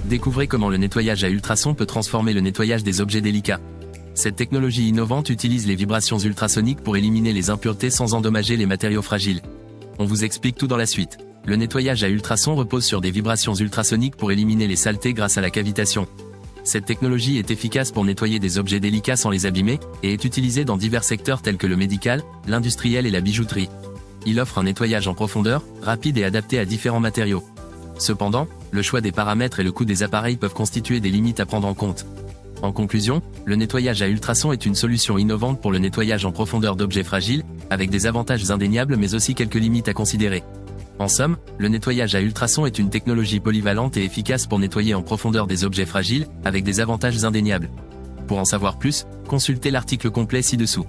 Découvrez comment le nettoyage à ultrasons peut transformer le nettoyage des objets délicats. Cette technologie innovante utilise les vibrations ultrasoniques pour éliminer les impuretés sans endommager les matériaux fragiles. On vous explique tout dans la suite. Le nettoyage à ultrasons repose sur des vibrations ultrasoniques pour éliminer les saletés grâce à la cavitation. Cette technologie est efficace pour nettoyer des objets délicats sans les abîmer, et est utilisée dans divers secteurs tels que le médical, l'industriel et la bijouterie. Il offre un nettoyage en profondeur, rapide et adapté à différents matériaux. Cependant, le choix des paramètres et le coût des appareils peuvent constituer des limites à prendre en compte. En conclusion, le nettoyage à ultrasons est une solution innovante pour le nettoyage en profondeur d'objets fragiles, avec des avantages indéniables mais aussi quelques limites à considérer. En somme, le nettoyage à ultrasons est une technologie polyvalente et efficace pour nettoyer en profondeur des objets fragiles, avec des avantages indéniables. Pour en savoir plus, consultez l'article complet ci-dessous.